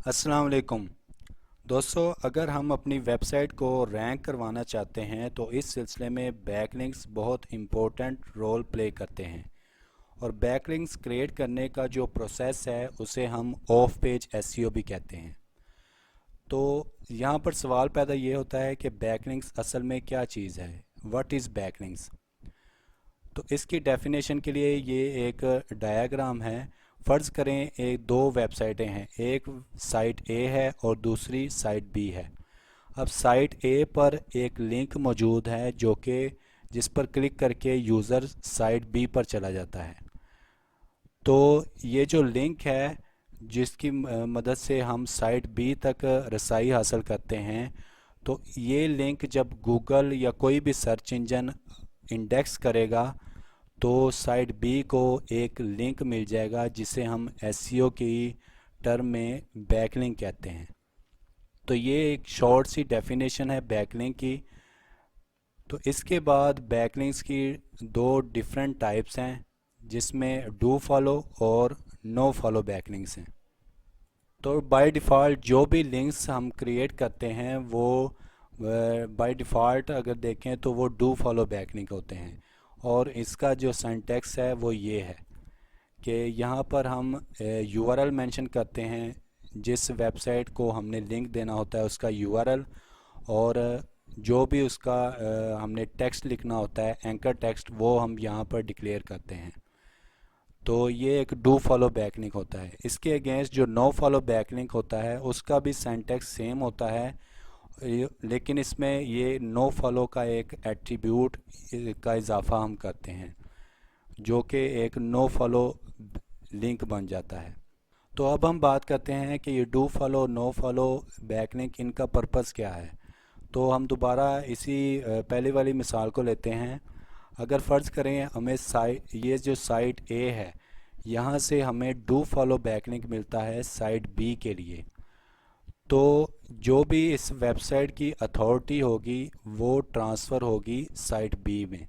अस्सलाम वालेकुम दोस्तों, अगर हम अपनी वेबसाइट को रैंक करवाना चाहते हैं तो इस सिलसिले में बैकलिंक्स बहुत इम्पोर्टेंट रोल प्ले करते हैं। और बैकलिंक्स क्रिएट करने का जो प्रोसेस है उसे हम ऑफ पेज एसईओ भी कहते हैं। तो यहाँ पर सवाल पैदा ये होता है कि बैकलिंक्स असल में क्या चीज़ है, व्हाट इज़ बैकलिंक्स। तो इसकी डेफिनेशन के लिए ये एक डायग्राम है। फ़र्ज़ करें एक दो वेबसाइटें हैं, एक साइट ए है और दूसरी साइट बी है। अब साइट ए पर एक लिंक मौजूद है जो कि जिस पर क्लिक करके यूज़र साइट बी पर चला जाता है। तो ये जो लिंक है जिसकी मदद से हम साइट बी तक रसाई हासिल करते हैं, तो ये लिंक जब गूगल या कोई भी सर्च इंजन इंडेक्स करेगा तो साइट बी को एक लिंक मिल जाएगा जिसे हम एसईओ की टर्म में बैकलिंक कहते हैं। तो ये एक शॉर्ट सी डेफिनेशन है बैकलिंक की। तो इसके बाद बैकलिंक्स की दो डिफरेंट टाइप्स हैं जिसमें डू फॉलो और नो फॉलो बैकलिंक्स हैं। तो बाय डिफ़ॉल्ट जो भी लिंक्स हम क्रिएट करते हैं वो बाय डिफ़ॉल्ट अगर देखें तो वो डू फॉलो बैकलिंक होते हैं। और इसका जो सिंटैक्स है वो ये है कि यहाँ पर हम यूआरएल मेंशन करते हैं, जिस वेबसाइट को हमने लिंक देना होता है उसका यूआरएल, और जो भी उसका हमने टेक्स्ट लिखना होता है एंकर टेक्स्ट वो हम यहाँ पर डिक्लेयर करते हैं। तो ये एक डू फॉलो बैकलिंक होता है। इसके अगेंस्ट जो नो फॉलो बैकलिंक होता है उसका भी सिंटैक्स सेम होता है, लेकिन इसमें ये नो फॉलो का एक एट्रीब्यूट का इजाफा हम करते हैं जो कि एक नो फॉलो लिंक बन जाता है। तो अब हम बात करते हैं कि ये do follow no follow backlink इनका पर्पस क्या है। तो हम दोबारा इसी पहले वाली मिसाल को लेते हैं। अगर फ़र्ज़ करें हमें साइट ये जो साइट ए है यहाँ से हमें डू फॉलो बैकलिंक मिलता है साइट बी के लिए। तो जो भी इस वेबसाइट की अथॉरिटी होगी वो ट्रांसफ़र होगी साइट बी में,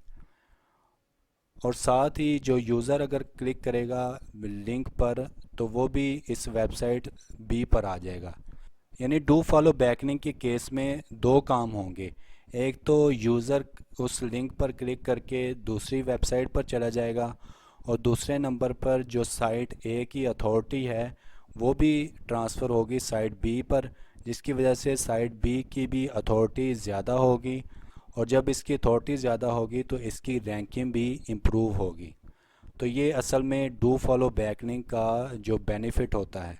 और साथ ही जो यूज़र अगर क्लिक करेगा लिंक पर तो वो भी इस वेबसाइट बी पर आ जाएगा। यानी डू फॉलो बैकलिंक के केस में दो काम होंगे। एक तो यूज़र उस लिंक पर क्लिक करके दूसरी वेबसाइट पर चला जाएगा, और दूसरे नंबर पर जो साइट ए की अथॉरिटी है वो भी ट्रांसफ़र होगी साइट बी पर, जिसकी वजह से साइट बी की भी अथॉरिटी ज़्यादा होगी, और जब इसकी अथॉरिटी ज़्यादा होगी तो इसकी रैंकिंग भी इम्प्रूव होगी। तो ये असल में डू फॉलो बैकलिंक का जो बेनिफिट होता है।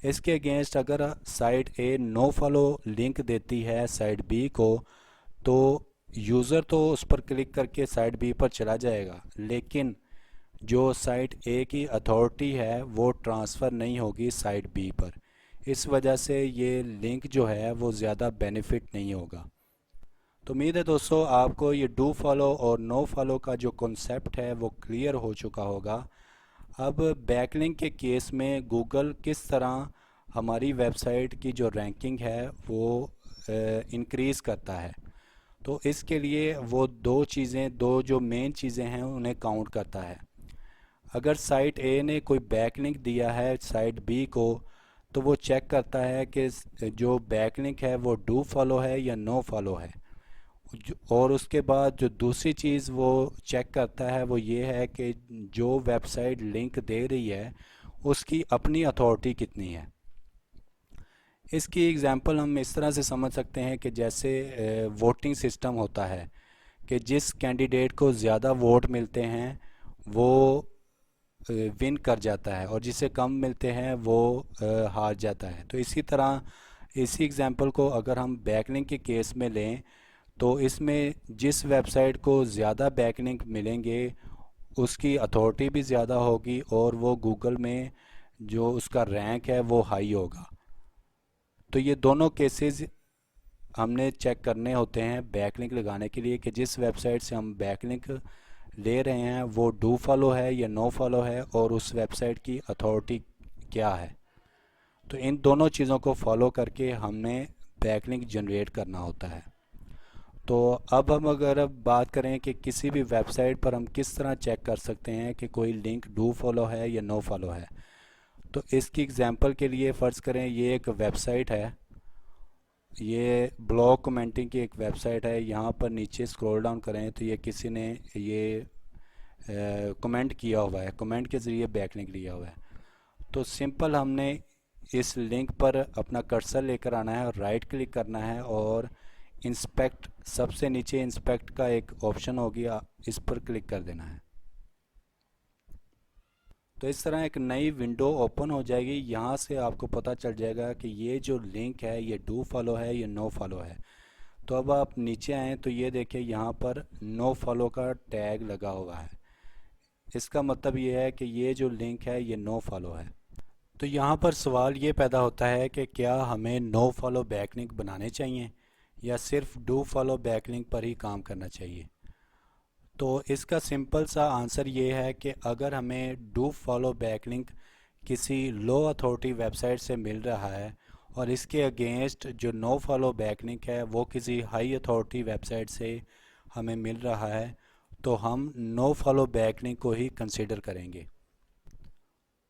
इसके अगेंस्ट अगर साइट ए नो फॉलो लिंक देती है साइट बी को, तो यूज़र तो उस पर क्लिक करके साइट बी पर चला जाएगा, लेकिन जो साइट ए की अथॉरिटी है वो ट्रांसफ़र नहीं होगी साइट बी पर। इस वजह से ये लिंक जो है वो ज़्यादा बेनिफिट नहीं होगा। तो उम्मीद है दोस्तों आपको ये डू फॉलो और नो फॉलो का जो कॉन्सेप्ट है वो क्लियर हो चुका होगा। अब बैकलिंक के केस में गूगल किस तरह हमारी वेबसाइट की जो रैंकिंग है वो इंक्रीज़ करता है। तो इसके लिए वो दो जो मेन चीज़ें हैं उन्हें काउंट करता है। अगर साइट ए ने कोई बैकलिंक दिया है साइट बी को, तो वो चेक करता है कि जो बैकलिंक है वो डू फॉलो है या नो फॉलो है। और उसके बाद जो दूसरी चीज़ वो चेक करता है वो ये है कि जो वेबसाइट लिंक दे रही है उसकी अपनी अथॉरिटी कितनी है। इसकी एग्जांपल हम इस तरह से समझ सकते हैं कि जैसे वोटिंग सिस्टम होता है कि जिस कैंडिडेट को ज़्यादा वोट मिलते हैं वो विन कर जाता है, और जिसे कम मिलते हैं वो हार जाता है। तो इसी तरह इसी एग्जांपल को अगर हम बैकलिंक के केस में लें तो इसमें जिस वेबसाइट को ज़्यादा बैकलिंक मिलेंगे उसकी अथॉरिटी भी ज़्यादा होगी और वो गूगल में जो उसका रैंक है वो हाई होगा। तो ये दोनों केसेस हमने चेक करने होते हैं बैकलिंक लगाने के लिए कि जिस वेबसाइट से हम बैकलिंक ले रहे हैं वो डू फॉलो है या नो फॉलो है, और उस वेबसाइट की अथॉरिटी क्या है। तो इन दोनों चीज़ों को फॉलो करके हमने बैकलिंक जनरेट करना होता है। तो अब हम अगर अब बात करें कि किसी भी वेबसाइट पर हम किस तरह चेक कर सकते हैं कि कोई लिंक डू फॉलो है या नो फॉलो है, तो इसकी एग्जांपल के लिए फ़र्ज़ करें ये एक वेबसाइट है, ये ब्लॉग कमेंटिंग की एक वेबसाइट है। यहाँ पर नीचे स्क्रॉल डाउन करें तो ये किसी ने ये कमेंट किया हुआ है, कमेंट के ज़रिए बैकलिंक लिया हुआ है। तो सिंपल हमने इस लिंक पर अपना कर्सर लेकर आना है और राइट क्लिक करना है और इंस्पेक्ट, सबसे नीचे इंस्पेक्ट का एक ऑप्शन होगी, इस पर क्लिक कर देना है। तो इस तरह एक नई विंडो ओपन हो जाएगी। यहाँ से आपको पता चल जाएगा कि ये जो लिंक है ये डू फॉलो है, ये नो फॉलो है। तो अब आप नीचे आएँ तो ये देखिए यहाँ पर नो फॉलो का टैग लगा हुआ है। इसका मतलब ये है कि ये जो लिंक है ये नो फॉलो है। तो यहाँ पर सवाल ये पैदा होता है कि क्या हमें नो फॉलो बैकलिंक बनाने चाहिए या सिर्फ डू फॉलो बैकलिंक पर ही काम करना चाहिए। तो इसका सिंपल सा आंसर ये है कि अगर हमें डू फॉलो बैकलिंक किसी लो अथॉरिटी वेबसाइट से मिल रहा है और इसके अगेंस्ट जो नो फॉलो बैकलिंक है वो किसी हाई अथॉरिटी वेबसाइट से हमें मिल रहा है, तो हम नो फॉलो बैकलिंक को ही कंसिडर करेंगे।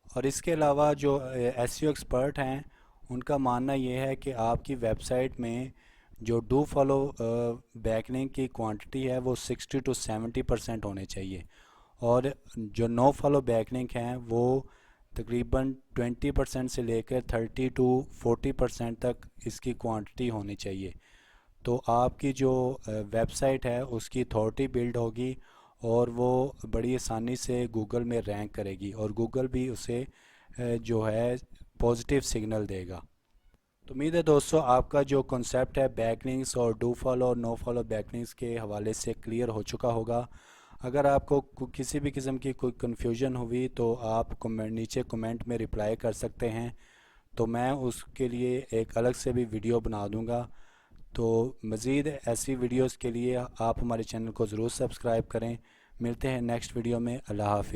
और इसके अलावा जो एसईओ एक्सपर्ट हैं उनका मानना ये है कि आपकी वेबसाइट में जो डू फॉलो बैकलिंक की क्वांटिटी है वो 60 to 70% होने चाहिए और जो नो फॉलो बैकलिंक हैं वो तकरीबन 20% से लेकर 30 to 40% तक इसकी क्वांटिटी होनी चाहिए। तो आपकी जो वेबसाइट है उसकी अथॉरिटी बिल्ड होगी और वो बड़ी आसानी से गूगल में रैंक करेगी और गूगल भी उसे जो है पॉजिटिव सिग्नल देगा। तो उम्मीद है दोस्तों आपका जो कॉन्सेप्ट है बैकलिंक्स और डू फॉलो और नो फॉलो बैकलिंक्स के हवाले से क्लियर हो चुका होगा। अगर आपको किसी भी किस्म की कोई कन्फ्यूजन हुई तो आप नीचे कमेंट में रिप्लाई कर सकते हैं, तो मैं उसके लिए एक अलग से भी वीडियो बना दूंगा। तो मज़ीद ऐसी वीडियोस के लिए आप हमारे चैनल को ज़रूर सब्सक्राइब करें। मिलते हैं नेक्स्ट वीडियो में। अल्लाह हाफिज़।